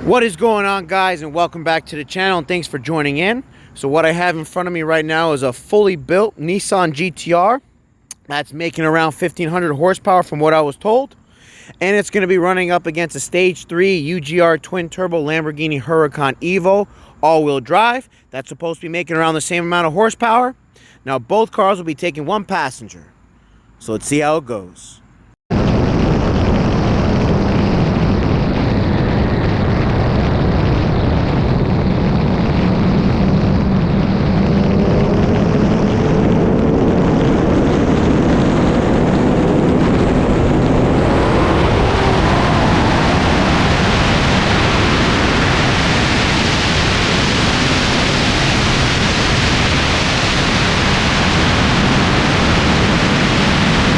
What is going on, guys, and welcome back to the channel, and thanks for joining in. So what I have in front of me right now is a fully built Nissan GT-R that's making around 1,500 horsepower from what I was told, and it's going to be running up against a stage 3 UGR twin turbo Lamborghini Huracan Evo all-wheel drive that's supposed to be making around the same amount of horsepower. Now both cars will be taking one passenger, so let's see how it goes.